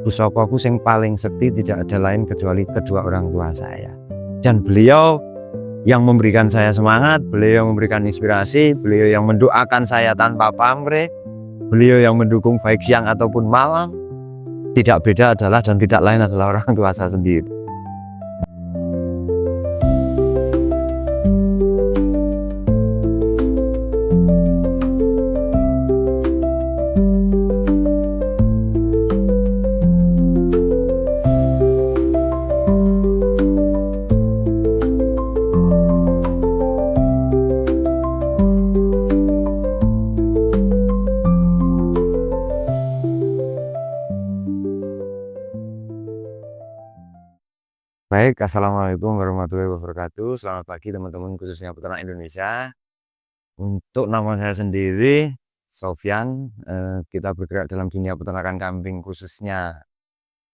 Pusokoku sing paling sekti tidak ada lain kecuali kedua orang tua saya. Dan beliau yang memberikan saya semangat, beliau yang memberikan inspirasi, beliau yang mendoakan saya tanpa pamrih, beliau yang mendukung baik siang ataupun malam. Tidak beda adalah dan tidak lain adalah orang tua saya sendiri. Baik, assalamualaikum warahmatullahi wabarakatuh. Selamat pagi teman-teman khususnya peternak Indonesia. Untuk nama saya sendiri, Sofyan, kita bergerak dalam dunia peternakan kambing khususnya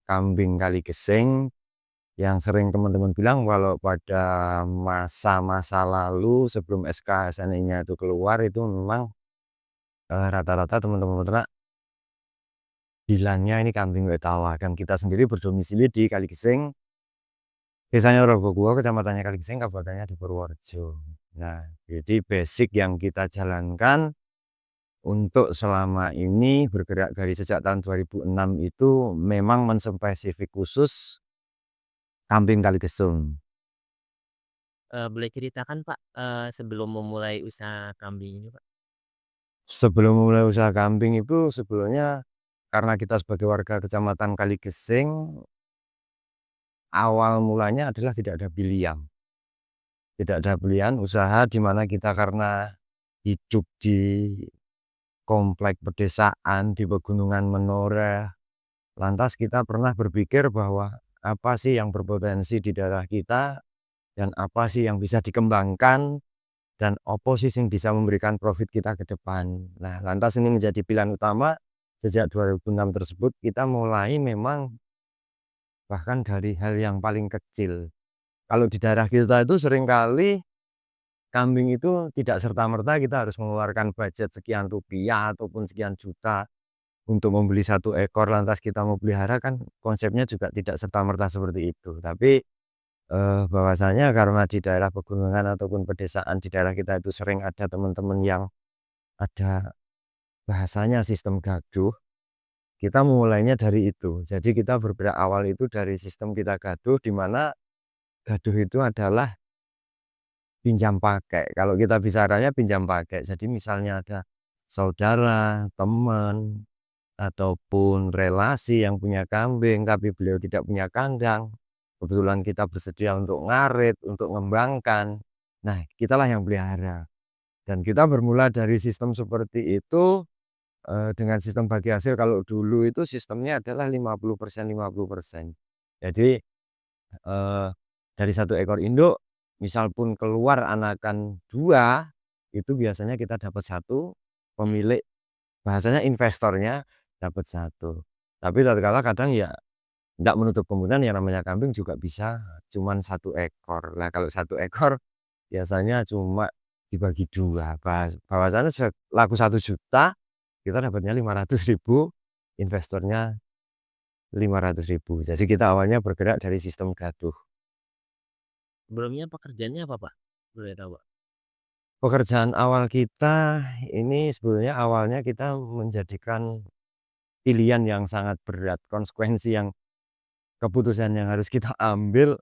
kambing Kaligesing yang sering teman-teman bilang kalau pada masa-masa lalu sebelum SK SNI-nya itu keluar itu memang rata-rata teman-teman peternak bilangnya ini kambing Wetawa dan kita sendiri berdomisili di Kaligesing. Desanya Rogoguo, kecamatannya Kaligesing, kabupatennya di Purworejo. Nah, jadi basic yang kita jalankan untuk selama ini bergerak dari sejak tahun 2006 itu memang menspesifik khusus kambing Kaligesing. Boleh ceritakan Pak, sebelum memulai usaha kambing ini Pak? Sebelum memulai usaha kambing itu sebelumnya karena kita sebagai warga kecamatan Kaligesing, awal mulanya adalah tidak ada pilihan. Tidak ada pilihan usaha di mana kita karena hidup di komplek pedesaan di pegunungan menoreh. Lantas kita pernah berpikir bahwa apa sih yang berpotensi di daerah kita dan apa sih yang bisa dikembangkan dan apa sih yang bisa memberikan profit kita ke depan. Nah, lantas ini menjadi pilihan utama sejak 2006 tersebut kita mulai memang bahkan dari hal yang paling kecil. Kalau di daerah kita itu seringkali kambing itu tidak serta-merta kita harus mengeluarkan budget sekian rupiah ataupun sekian juta untuk membeli satu ekor lantas kita mau pelihara kan konsepnya juga tidak serta-merta seperti itu. Tapi bahwasanya karena di daerah pegunungan ataupun pedesaan di daerah kita itu sering ada teman-teman yang ada bahasanya sistem gaduh, kita mulainya dari itu. Jadi kita bergerak awal itu dari sistem kita gaduh di mana gaduh itu adalah pinjam pakai. Kalau kita bicaranya pinjam pakai. Jadi misalnya ada saudara, teman, ataupun relasi yang punya kambing tapi beliau tidak punya kandang, kebetulan kita bersedia untuk ngarit, untuk mengembangkan, nah kitalah yang pelihara. Dan kita bermula dari sistem seperti itu dengan sistem bagi hasil. Kalau dulu itu sistemnya adalah 50% 50%. Jadi dari satu ekor induk misal pun keluar anakan 2 itu biasanya kita dapat 1, pemilik bahasanya investornya dapat 1. Tapi tatkala kadang ya tidak menutup kemungkinan yang namanya kambing juga bisa cuman 1 ekor. Nah, kalau 1 ekor biasanya cuma dibagi 2. Bahwasanya laku 1 juta kita dapatnya 500.000, investornya 500.000. Jadi kita awalnya bergerak dari sistem gaduh. Sebelumnya pekerjaannya apa Pak? Boleh tahu Pak? Pekerjaan awal kita ini sebenarnya awalnya kita menjadikan pilihan yang sangat berat, konsekuensi yang keputusan yang harus kita ambil.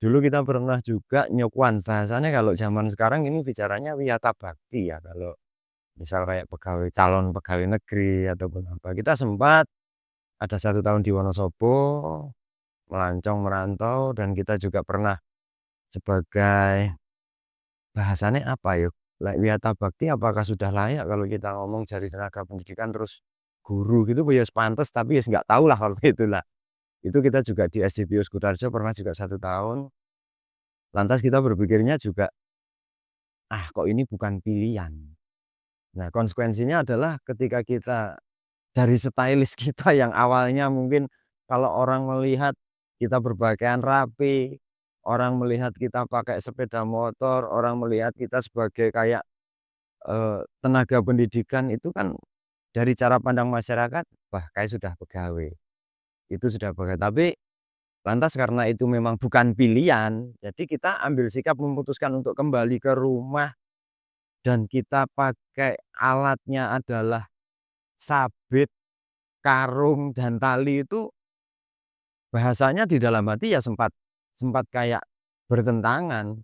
Dulu kita pernah juga nyokwan, bahasanya kalau zaman sekarang ini bicaranya wiyata bakti ya, kalau misal kayak pegawai calon pegawai negeri ataupun apa. Kita sempat ada 1 tahun di Wonosobo, melancong merantau dan kita juga pernah sebagai bahasanya apa yuk? Wiyata bakti apakah sudah layak kalau kita ngomong dari tenaga pendidikan terus guru gitu ya pantes tapi ya nggak tahu lah waktu itu lah. Itu kita juga di SDPU Sukoharjo pernah juga 1 tahun. Lantas kita berpikirnya juga, ah kok ini bukan pilihan. Nah konsekuensinya adalah ketika kita dari stylist kita yang awalnya mungkin kalau orang melihat kita berpakaian rapi, orang melihat kita pakai sepeda motor, orang melihat kita sebagai kayak tenaga pendidikan itu kan dari cara pandang masyarakat, wah kayak sudah pegawai. itu sudah boleh. Tapi lantas karena itu memang bukan pilihan, jadi kita ambil sikap memutuskan untuk kembali ke rumah dan kita pakai alatnya adalah sabit, karung, dan tali itu bahasanya di dalam hati ya sempat sempat kayak bertentangan.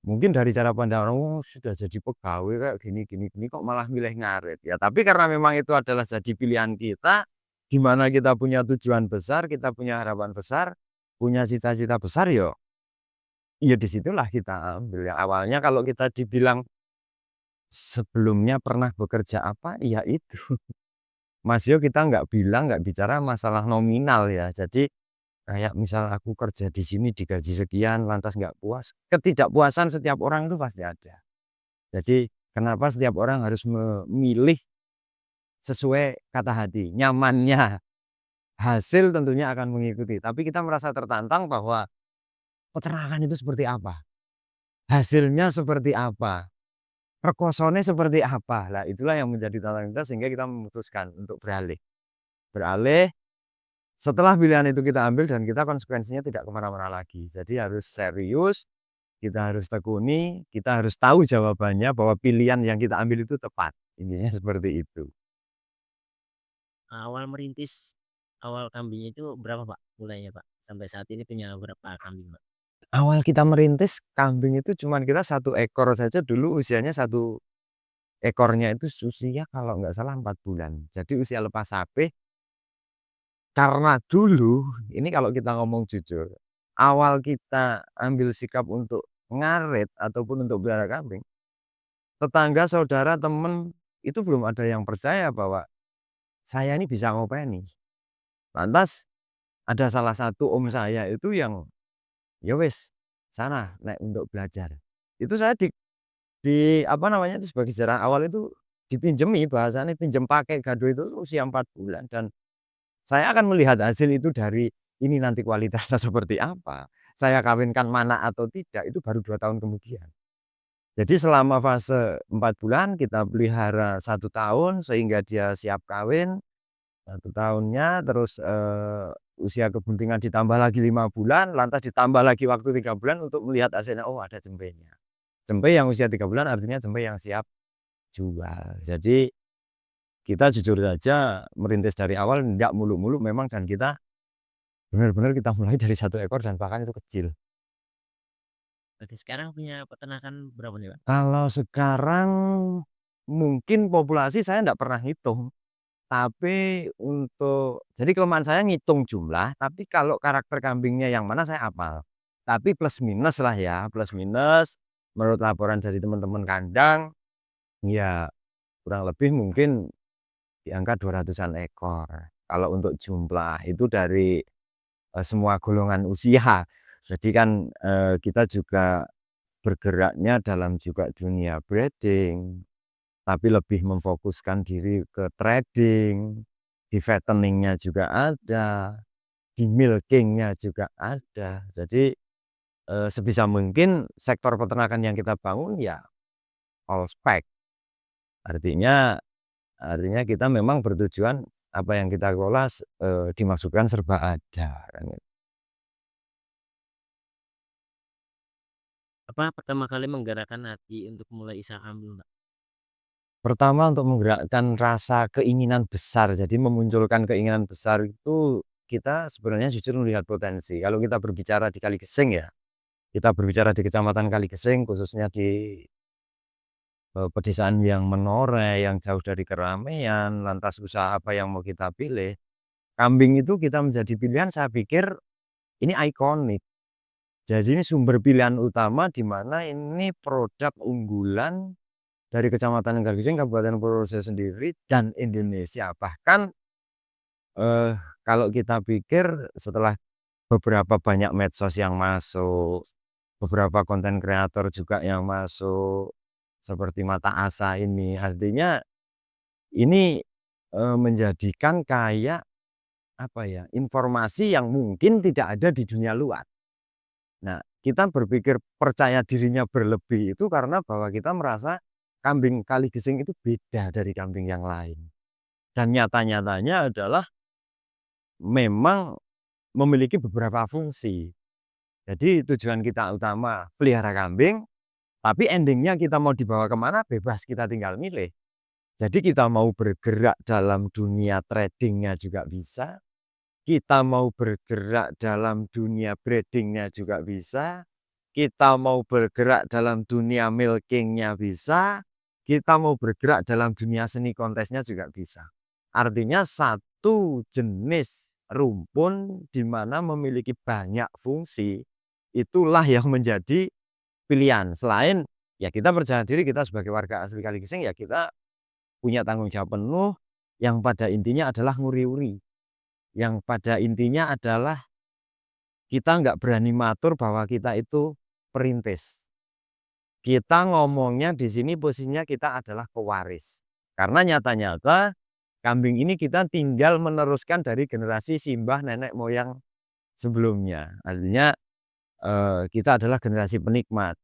Mungkin dari cara pandang orang, "Oh, sudah jadi pegawai kayak gini gini gini kok malah milih ngarit." Ya tapi karena memang itu adalah jadi pilihan kita, di mana kita punya tujuan besar, kita punya harapan besar, punya cita-cita besar, ya disitulah kita ambil. Ya awalnya kalau kita dibilang sebelumnya pernah bekerja apa, ya itu. Mas yo kita nggak bilang, nggak bicara masalah nominal ya. Jadi kayak misal aku kerja di sini digaji sekian lantas nggak puas, ketidakpuasan setiap orang itu pasti ada. Jadi kenapa setiap orang harus memilih sesuai kata hati, nyamannya, hasil tentunya akan mengikuti. Tapi kita merasa tertantang bahwa peternakan itu seperti apa, hasilnya seperti apa, rekosone seperti apa. Lah itulah yang menjadi tantangan kita sehingga kita memutuskan untuk beralih. Beralih setelah pilihan itu kita ambil dan kita konsekuensinya tidak kemana-mana lagi. Jadi harus serius, kita harus tekuni, kita harus tahu jawabannya bahwa pilihan yang kita ambil itu tepat. Intinya seperti itu. Awal merintis, awal kambing itu berapa Pak mulainya Pak? Sampai saat ini punya berapa kambing Pak? Awal kita merintis kambing itu cuman kita 1 ekor saja dulu usianya 1 ekornya itu usia kalau nggak salah 4 bulan. Jadi usia lepas sapi karena dulu ini kalau kita ngomong jujur, awal kita ambil sikap untuk ngarit ataupun untuk pelihara kambing, tetangga, saudara, temen itu belum ada yang percaya bahwa saya ini bisa ngopeni. Lantas ada salah satu om saya itu yang, "Ya wis, sana naik untuk belajar." Itu saya di apa namanya itu sebagai sejarah awal itu dipinjemi bahasanya pinjam pakai gado itu usia 4 bulan dan saya akan melihat hasil itu dari ini nanti kualitasnya seperti apa, saya kawinkan mana atau tidak itu baru 2 tahun kemudian. Jadi selama fase 4 bulan kita pelihara 1 tahun sehingga dia siap kawin, 1 tahunnya terus, usia kebuntingan ditambah lagi 5 bulan, lantas ditambah lagi waktu 3 bulan untuk melihat hasilnya, oh ada cempenya. Cempe yang usia 3 bulan artinya cempe yang siap jual. Jadi kita jujur saja merintis dari awal enggak muluk-muluk memang dan kita benar-benar kita mulai dari 1 ekor dan bahkan itu kecil. Berarti sekarang punya peternakan berapa nih Pak? Kalau sekarang mungkin populasi saya enggak pernah hitung, tapi untuk jadi kelemahan saya ngitung jumlah, tapi kalau karakter kambingnya yang mana saya hafal. Tapi plus minus lah ya, plus minus menurut laporan dari teman-teman kandang, ya kurang lebih mungkin di angka 200-an ekor. Kalau untuk jumlah itu dari, semua golongan usia. Jadi kan, kita juga bergeraknya dalam juga dunia breeding, tapi lebih memfokuskan diri ke trading, di fattening-nya juga ada, di milking-nya juga ada. Jadi, sebisa mungkin sektor peternakan yang kita bangun ya all spec. Artinya artinya kita memang bertujuan apa yang kita kelola dimasukkan serba ada kan gitu. Apa pertama kali menggerakkan hati untuk mulai usaha kambing Pak? Pertama untuk menggerakkan rasa keinginan besar, jadi memunculkan keinginan besar itu kita sebenarnya jujur melihat potensi. Kalau kita berbicara di Kaligeseng ya, kita berbicara di Kecamatan Kaligeseng khususnya di, pedesaan yang menoreh, yang jauh dari keramaian, lantas usaha apa yang mau kita pilih, kambing itu kita menjadi pilihan saya pikir ini ikonik. Jadi ini sumber pilihan utama di mana ini produk unggulan dari Kecamatan Kaligeseng, Kabupaten Purworejo sendiri dan Indonesia. Bahkan, eee, kalau kita pikir setelah beberapa banyak medsos yang masuk, beberapa konten kreator juga yang masuk, seperti Mata Asa ini, artinya ini, menjadikan kayak, apa ya, informasi yang mungkin tidak ada di dunia luar. Nah, kita berpikir percaya dirinya berlebih itu karena bahwa kita merasa kambing Kaligeseng itu beda dari kambing yang lain. Dan nyata-nyatanya adalah memang memiliki beberapa fungsi. Jadi tujuan kita utama pelihara kambing, tapi endingnya kita mau dibawa kemana bebas, kita tinggal milih. Jadi kita mau bergerak dalam dunia tradingnya juga bisa, kita mau bergerak dalam dunia breedingnya juga bisa, kita mau bergerak dalam dunia milkingnya bisa, kita mau bergerak dalam dunia seni kontesnya juga bisa. Artinya satu jenis rumpun di mana memiliki banyak fungsi, itulah yang menjadi pilihan. Selain ya kita percaya diri, kita sebagai warga asli Kaligeseng ya kita punya tanggung jawab penuh yang pada intinya adalah nguri-uri. Yang pada intinya adalah kita nggak berani matur bahwa kita itu perintis. Kita ngomongnya di sini posisinya kita adalah pewaris. Karena nyata-nyata kambing ini kita tinggal meneruskan dari generasi simbah nenek moyang sebelumnya. Artinya kita adalah generasi penikmat.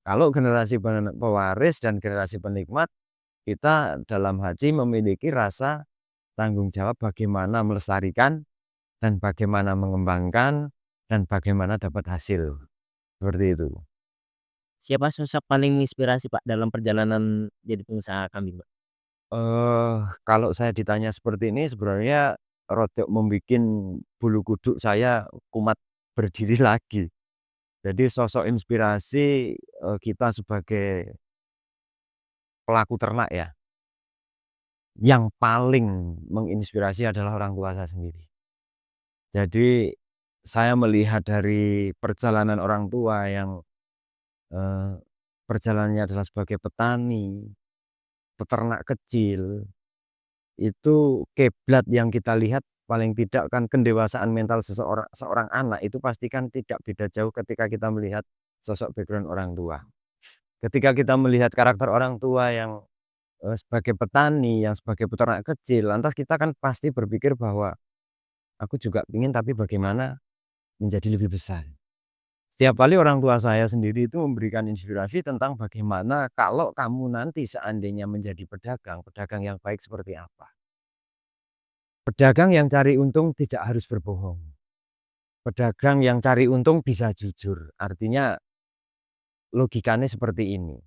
Kalau generasi pewaris dan generasi penikmat, kita dalam hati memiliki rasa tanggung jawab bagaimana melestarikan dan bagaimana mengembangkan dan bagaimana dapat hasil. Seperti itu. Siapa sosok paling menginspirasi, Pak, dalam perjalanan jadi pengusaha kambing, Pak? Kalau saya ditanya seperti ini sebenarnya rodok membikin bulu kuduk saya kumat berdiri lagi. Jadi sosok inspirasi, kita sebagai pelaku ternak ya, yang paling menginspirasi adalah orang tua saya sendiri. Jadi saya melihat dari perjalanan orang tua yang, eee, perjalanannya adalah sebagai petani, peternak kecil, itu kiblat yang kita lihat paling tidak kan pendewasaan mental seorang anak itu pastikan tidak beda jauh ketika kita melihat sosok background orang tua. Ketika kita melihat karakter orang tua yang, sebagai petani, yang sebagai peternak kecil, lantas kita kan pasti berpikir bahwa, "Aku juga ingin tapi bagaimana menjadi lebih besar." Setiap kali orang tua saya sendiri itu memberikan inspirasi tentang bagaimana kalau kamu nanti seandainya menjadi pedagang, pedagang yang baik seperti apa. Pedagang yang cari untung tidak harus berbohong. Pedagang yang cari untung bisa jujur. Artinya logikanya seperti ini.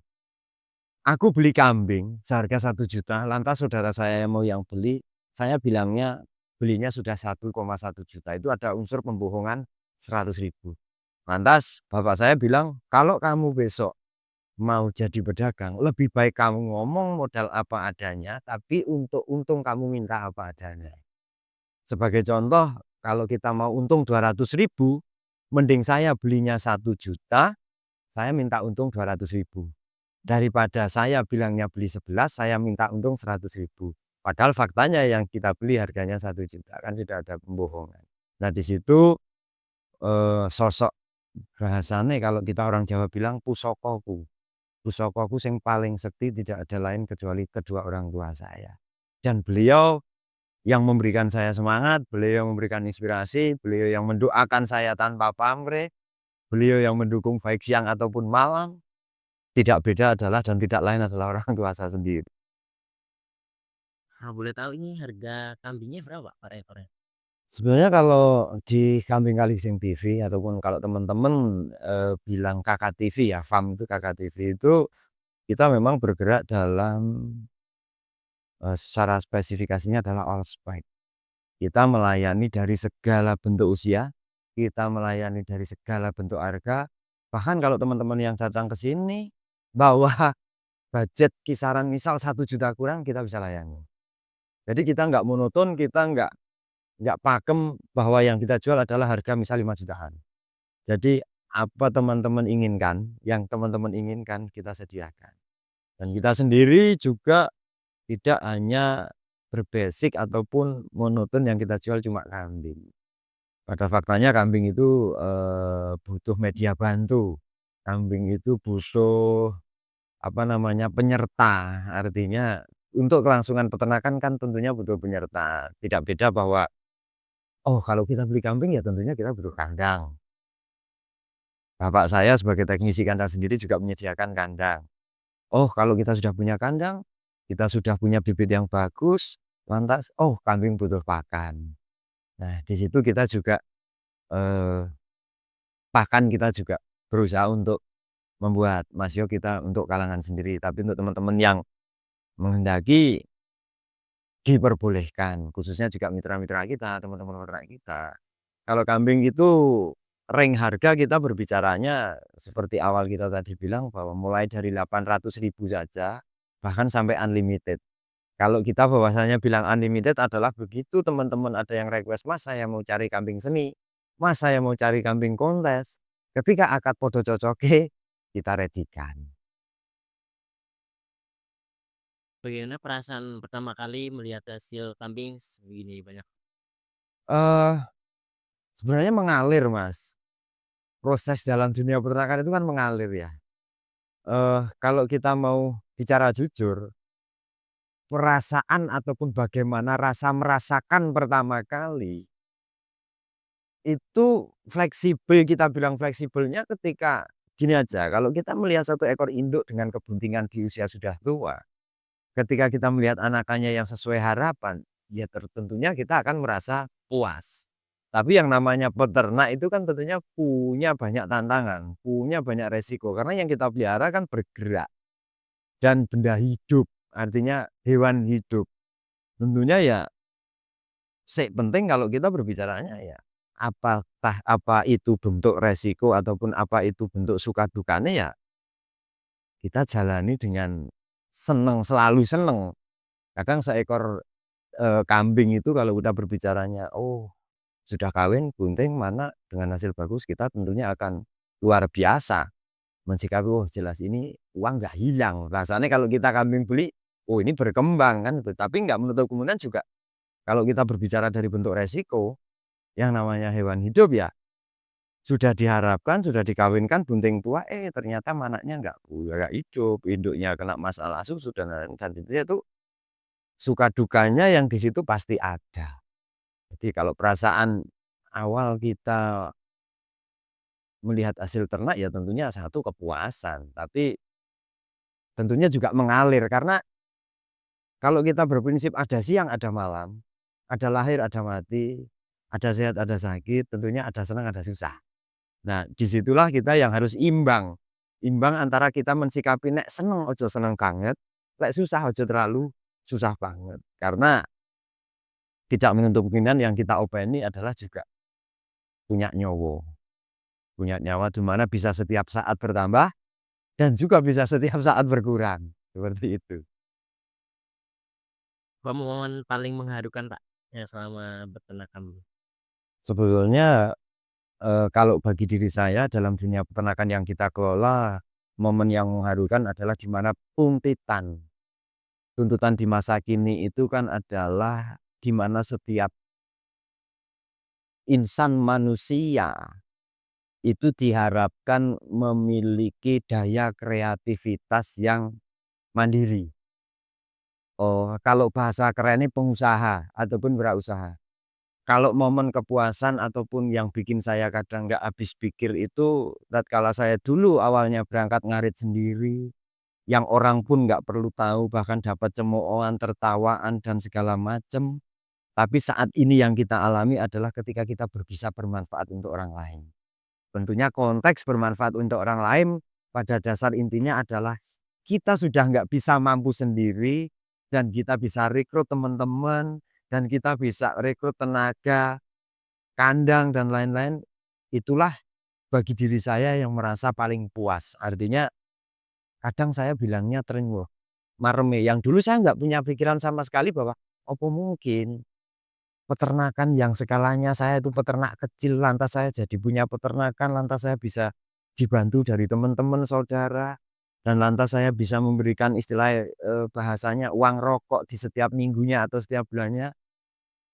Aku beli kambing seharga 1 juta, lantas saudara saya mau yang beli, saya bilangnya belinya sudah 1,1 juta. Itu ada unsur pembohongan 100.000. Lantas bapak saya bilang, kalau kamu besok mau jadi pedagang, lebih baik kamu ngomong modal apa adanya, tapi untuk untung kamu minta apa adanya. Sebagai contoh, kalau kita mau untung 200.000, mending saya belinya 1 juta, saya minta untung 200.000. Daripada saya bilangnya beli 11, saya minta untung 100.000. Padahal faktanya yang kita beli harganya 1 juta, kan sudah ada pembohongan. Nah di situ sosok bahasane kalau kita orang Jawa bilang pusokoku. Pusokoku yang paling sekti tidak ada lain kecuali kedua orang tua saya. Dan beliau yang memberikan saya semangat, beliau yang memberikan inspirasi, beliau yang mendoakan saya tanpa pamrih, beliau yang mendukung baik siang ataupun malam, tidak beda adalah dan tidak lain adalah orang tua saya sendiri. Kalau boleh tahu ini harga kambingnya berapa, Pak, per ekornya? Sebenarnya kalau di Kambing Kaligsing TV ataupun kalau teman-teman, bilang KKTV ya, farm itu KKTV itu kita memang bergerak dalam, secara spesifikasinya adalah all spike. Kita melayani dari segala bentuk usia, kita melayani dari segala bentuk harga, bahkan kalau teman-teman yang datang ke sini bawa budget kisaran misal 1 juta kurang kita bisa layani. Jadi kita nggak monoton, kita nggak pakem bahwa yang kita jual adalah harga misal 5 jutaan. Jadi apa teman-teman inginkan, yang teman-teman inginkan kita sediakan. Dan kita sendiri juga tidak hanya berbasic ataupun monoton yang kita jual cuma kambing. Pada faktanya kambing itu, butuh media bantu. Kambing itu butuh, apa namanya, penyerta. Artinya untuk kelangsungan peternakan kan tentunya butuh penyerta. Tidak beda bahwa, oh kalau kita beli kambing ya tentunya kita butuh kandang. Bapak saya sebagai teknisi kandang sendiri juga menyediakan kandang. Oh kalau kita sudah punya kandang, kita sudah punya bibit yang bagus, lantas, oh kambing butuh pakan. Nah, di situ kita juga, eee, bahkan kita juga berusaha untuk membuat masio kita untuk kalangan sendiri, tapi untuk teman-teman yang menghendaki diperbolehkan, khususnya juga mitra-mitra kita, teman-teman peternak kita. Kalau kambing itu range harga kita berbicaranya seperti awal kita tadi bilang bahwa mulai dari 800.000 saja, bahkan sampai unlimited. Kalau kita bahwasanya bilang unlimited adalah begitu teman-teman ada yang request, "Mas saya mau cari kambing seni, Mas saya mau cari kambing kontes." Ketika akad podo cocoke, kita redikan. Bagaimana perasaan pertama kali melihat hasil kambing segini banyak? Eh, sebenarnya mengalir, Mas. Proses dalam dunia peternakan itu kan mengalir ya. Kalau kita mau bicara jujur, perasaan ataupun bagaimana rasa merasakan pertama kali, itu fleksibel, kita bilang fleksibelnya ketika gini aja, kalau kita melihat satu ekor induk dengan kebuntingan di usia sudah tua, ketika kita melihat anakannya yang sesuai harapan, ya tentunya kita akan merasa puas. Tapi yang namanya peternak itu kan tentunya punya banyak tantangan, punya banyak resiko, karena yang kita pelihara kan bergerak dan benda hidup, artinya hewan hidup. Tentunya ya penting kalau kita berbicaranya ya, apakah apa itu bentuk resiko ataupun apa itu bentuk suka dukanya ya kita jalani dengan seneng, selalu seneng. Kadang seekor, kambing itu kalau udah berbicaranya, oh sudah kawin, bunting, mana dengan hasil bagus, kita tentunya akan luar biasa mensikapi, "Oh jelas ini uang nggak hilang." Rasanya kalau kita kambing beli, oh ini berkembang kan, tapi nggak menutup kemungkinan juga kalau kita berbicara dari bentuk resiko, yang namanya hewan hidup ya sudah diharapkan, sudah dikawinkan bunting tua, ternyata manaknya nggak hidup, induknya kena masalah susu dan lain-lain, dan itu suka dukanya yang di situ pasti ada. Jadi kalau perasaan awal kita melihat hasil ternak ya tentunya satu kepuasan, tapi tentunya juga mengalir karena kalau kita berprinsip ada siang, ada malam, ada lahir, ada mati, ada sehat, ada sakit, tentunya ada senang, ada susah. Nah, disitulah kita yang harus imbang. Imbang antara kita mensikapi nek seneng ojo seneng banget, lek susah ojo terlalu susah banget. Karena tidak menutup kemungkinan yang kita openi adalah juga punya nyowo, punya nyawa di mana bisa setiap saat bertambah dan juga bisa setiap saat berkurang. Seperti itu. Apa momen paling mengharukan, Pak, yang selama beternak kambing? Sebetulnya kalau bagi diri saya dalam dunia peternakan yang kita kelola, momen yang mengharukan adalah di mana tuntutan. Tuntutan di masa kini itu kan adalah di mana setiap insan manusia itu diharapkan memiliki daya kreativitas yang mandiri. Oh, kalau bahasa kerennya pengusaha ataupun wirausaha. Kalau momen kepuasan ataupun yang bikin saya kadang nggak habis pikir itu tatkala saya dulu awalnya berangkat ngarit sendiri, yang orang pun nggak perlu tahu, bahkan dapat cemoohan, tertawaan, dan segala macam. Tapi saat ini yang kita alami adalah ketika kita bisa bermanfaat untuk orang lain. Tentunya konteks bermanfaat untuk orang lain pada dasar intinya adalah kita sudah nggak bisa mampu sendiri dan kita bisa rekrut teman-teman dan kita bisa rekrut tenaga, kandang dan lain-lain. Itulah bagi diri saya yang merasa paling puas. Artinya kadang saya bilangnya "Trengo mareme." Yang dulu saya nggak punya pikiran sama sekali bahwa, "Opo mungkin peternakan yang skalanya saya itu peternak kecil, lantas saya jadi punya peternakan, lantas saya bisa dibantu dari teman-teman, saudara, dan lantas saya bisa memberikan istilah, bahasanya uang rokok di setiap minggunya atau setiap bulannya."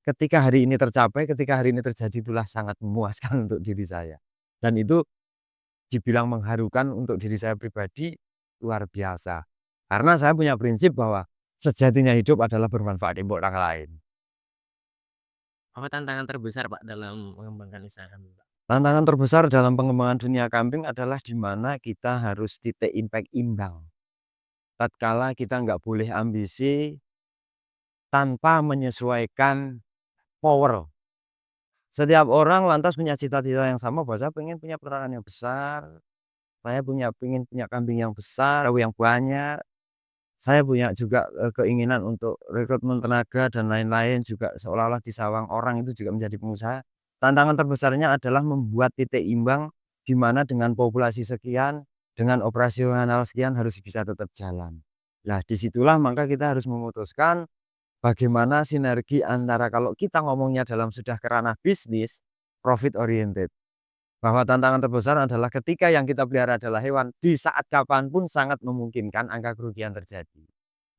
Ketika hari ini tercapai, ketika hari ini terjadi itulah sangat memuaskan untuk diri saya. Dan itu dibilang mengharukan untuk diri saya pribadi luar biasa. Karena saya punya prinsip bahwa sejatinya hidup adalah bermanfaat untuk orang lain. Apa tantangan terbesar, Pak, dalam mengembangkan usaha kambing, Pak? Tantangan terbesar dalam pengembangan dunia kambing adalah di mana kita harus titik impact imbang. Tatkala kita nggak boleh ambisi tanpa menyesuaikan power. Setiap orang lantas punya cita-cita yang sama bahwa saya pengen punya peternakan yang besar, saya pengen punya kambing yang besar, yang banyak, saya punya juga, keinginan untuk rekrutmen tenaga dan lain-lain juga seolah-olah di sawang orang itu juga menjadi pengusaha. Tantangan terbesarnya adalah membuat titik imbang di mana dengan populasi sekian, dengan operasional sekian harus bisa tetap jalan. Nah, disitulah maka kita harus memutuskan bagaimana sinergi antara kalau kita ngomongnya dalam sudah ke ranah bisnis, profit oriented. Bahwa tantangan terbesar adalah ketika yang kita pelihara adalah hewan, di saat kapan pun sangat memungkinkan angka kerugian terjadi.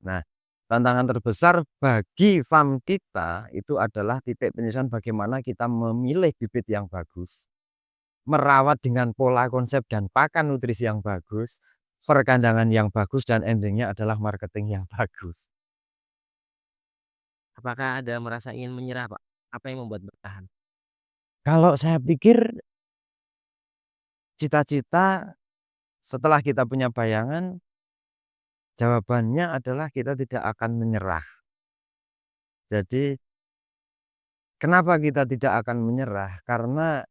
Nah, tantangan terbesar bagi farm kita itu adalah titik penyelesaian bagaimana kita memilih bibit yang bagus, merawat dengan pola konsep dan pakan nutrisi yang bagus, perkandangan yang bagus, dan endingnya adalah marketing yang bagus. Apakah ada merasa ingin menyerah, Pak? Apa yang membuat bertahan? Kalau saya pikir cita-cita setelah kita punya bayangan, jawabannya adalah kita tidak akan menyerah. Jadi, kenapa kita tidak akan menyerah? Karena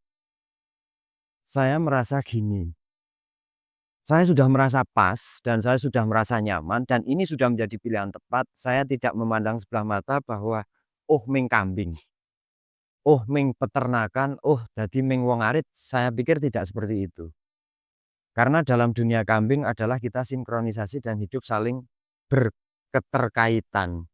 saya merasa gini, saya sudah merasa pas dan saya sudah merasa nyaman dan ini sudah menjadi pilihan tepat. Saya tidak memandang sebelah mata bahwa, oh ming kambing, oh ming peternakan, oh jadi ming wong arit. Saya pikir tidak seperti itu. Karena dalam dunia kambing adalah kita sinkronisasi dan hidup saling berketerkaitan.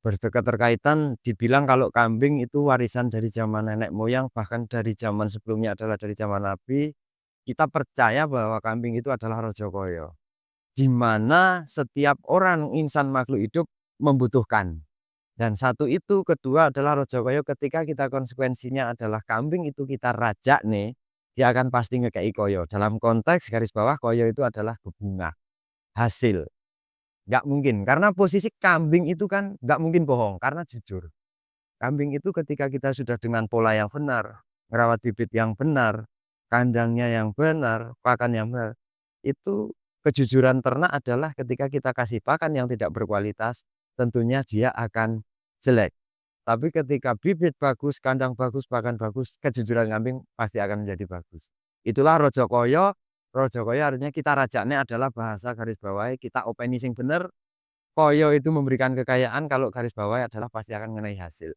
Berketerkaitan dibilang kalau kambing itu warisan dari zaman nenek moyang, bahkan dari zaman sebelumnya adalah dari zaman Nabi. Kita percaya bahwa kambing itu adalah Raja di mana setiap orang insan makhluk hidup membutuhkan. Dan satu itu, kedua adalah Raja ketika kita konsekuensinya adalah kambing itu kita rajak nih, dia akan pasti ngekei koyo. Dalam konteks garis bawah koyo itu adalah berbunga, hasil. Nggak mungkin, karena posisi kambing itu kan nggak mungkin bohong, karena jujur. Kambing itu ketika kita sudah dengan pola yang benar, merawat bibit yang benar, kandangnya yang benar, pakan yang benar, itu kejujuran ternak adalah ketika kita kasih pakan yang tidak berkualitas, tentunya dia akan jelek. Tapi ketika bibit bagus, kandang bagus, pakan bagus, kejujuran kambing pasti akan menjadi bagus. Itulah rojo koyo. Rojo koyo artinya kita rajaknya adalah bahasa garis bawahi, kita openi sing bener. Koyo itu memberikan kekayaan, kalau garis bawahi adalah pasti akan mengenai hasil.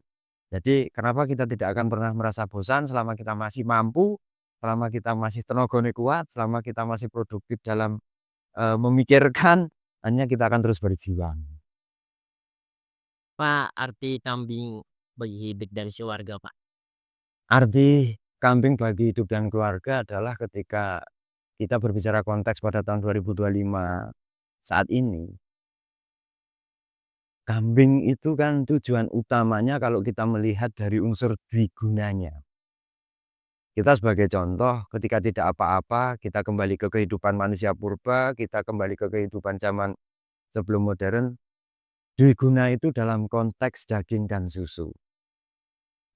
Jadi kenapa kita tidak akan pernah merasa bosan selama kita masih mampu, selama kita masih tenagane kuat, selama kita masih produktif dalam, memikirkan, hanya kita akan terus berjuang. Apa arti kambing bagi hidup dan keluarga, Pak? Arti kambing bagi hidup dan keluarga adalah ketika kita berbicara konteks pada tahun 2025 saat ini, kambing itu kan tujuan utamanya kalau kita melihat dari unsur dwigunanya. Kita sebagai contoh ketika tidak apa-apa, kita kembali ke kehidupan manusia purba, kita kembali ke kehidupan zaman sebelum modern, dwiguna itu dalam konteks daging dan susu.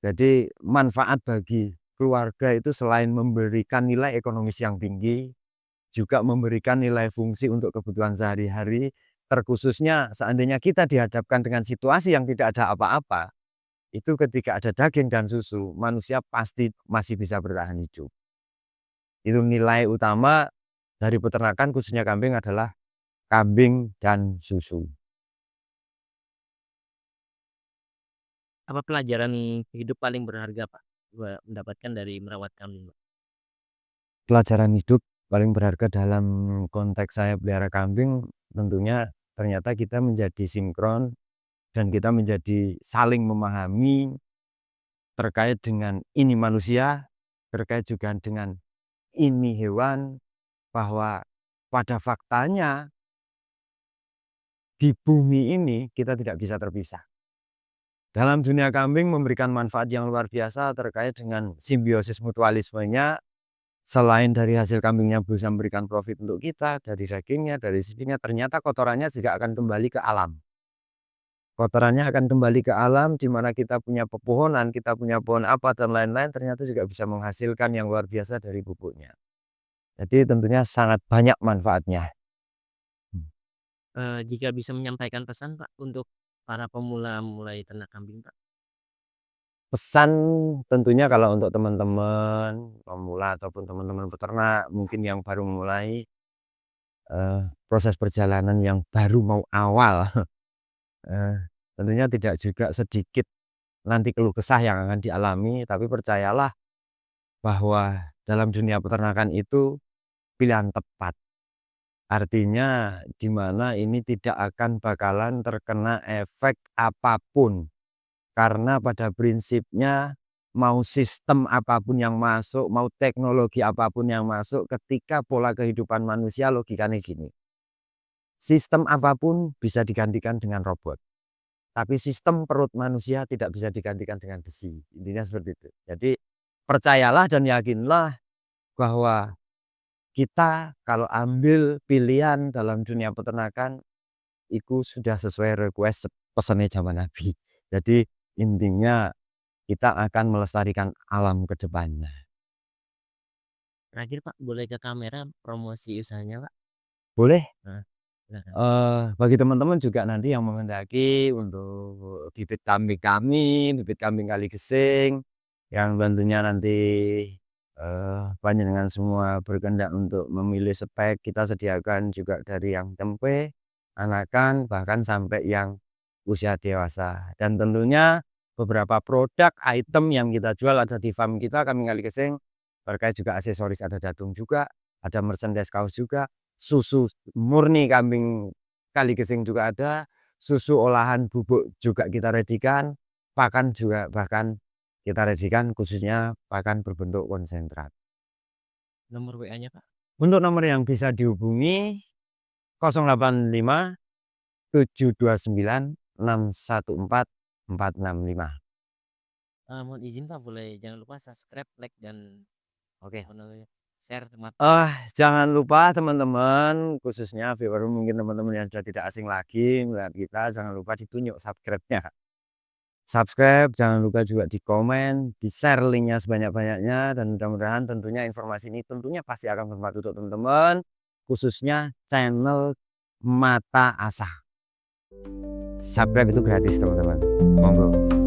Jadi manfaat bagi keluarga itu selain memberikan nilai ekonomis yang tinggi, juga memberikan nilai fungsi untuk kebutuhan sehari-hari, terkhususnya seandainya kita dihadapkan dengan situasi yang tidak ada apa-apa, itu ketika ada daging dan susu, manusia pasti masih bisa bertahan hidup. Itu nilai utama dari peternakan khususnya kambing adalah kambing dan susu. Apa pelajaran hidup paling berharga, Pak, mendapatkan dari merawat kambing, Pak? Pelajaran hidup paling berharga dalam konteks saya pelihara kambing, tentunya ternyata kita menjadi sinkron dan kita menjadi saling memahami terkait dengan ini manusia, terkait juga dengan ini hewan, bahwa pada faktanya di bumi ini kita tidak bisa terpisah. Dalam dunia kambing memberikan manfaat yang luar biasa terkait dengan simbiosis mutualismenya. Selain dari hasil kambingnya bisa memberikan profit untuk kita, dari dagingnya, dari sisinya, ternyata kotorannya juga akan kembali ke alam. Kotorannya akan kembali ke alam, di mana kita punya pepohonan, kita punya pohon apa, dan lain-lain, ternyata juga bisa menghasilkan yang luar biasa dari pupuknya. Jadi tentunya sangat banyak manfaatnya. Jika bisa menyampaikan pesan, Pak, untuk para pemula mulai ternak kambing, Pak? Pesan tentunya kalau untuk teman-teman pemula ataupun teman-teman peternak mungkin yang baru memulai proses perjalanan yang baru mau awal, tentunya tidak juga sedikit nanti keluh kesah yang akan dialami, tapi percayalah bahwa dalam dunia peternakan itu pilihan tepat. Artinya di mana ini tidak akan bakalan terkena efek apapun. Karena pada prinsipnya mau sistem apapun yang masuk, mau teknologi apapun yang masuk, ketika pola kehidupan manusia logikanya gini. Sistem apapun bisa digantikan dengan robot. Tapi sistem perut manusia tidak bisa digantikan dengan besi. Intinya seperti itu. Jadi percayalah dan yakinlah bahwa kita kalau ambil pilihan dalam dunia peternakan itu sudah sesuai request pesannya zaman Nabi. Jadi intinya kita akan melestarikan alam ke depannya. Terakhir Pak, boleh ke kamera promosi usahanya Pak? Boleh? Nah, silakan. Bagi teman-teman juga nanti yang menghendaki untuk bibit kambing kami, bibit kambing Kali Gesing, yang tentunya nanti panjenengan semua berkehendak untuk memilih spek, kita sediakan juga dari yang tempe, anakan, bahkan sampai yang usia dewasa. Dan tentunya beberapa produk item yang kita jual ada di farm kita, Kambing Kali Gesing, terkait juga aksesoris, ada dadung juga, ada merchandise kaos juga, susu murni kambing Kali Gesing juga ada, susu olahan bubuk juga kita redikan, pakan juga bahkan kita redikan khususnya pakan berbentuk konsentrat. Nomor WA-nya Pak? Untuk nomor yang bisa dihubungi 085 729 614 465. Mohon izin Pak, boleh jangan lupa subscribe, like, dan Oke. apa namanya, share teman. Jangan lupa teman-teman, khususnya viewer mungkin teman-teman yang sudah tidak asing lagi melihat kita, jangan lupa ditunjuk subscribe-nya. Subscribe, jangan lupa juga di komen, di share linknya sebanyak-banyaknya, dan mudah-mudahan tentunya informasi ini tentunya pasti akan bermanfaat untuk teman-teman, khususnya channel Mata Asah. Subscribe itu gratis teman-teman, monggo.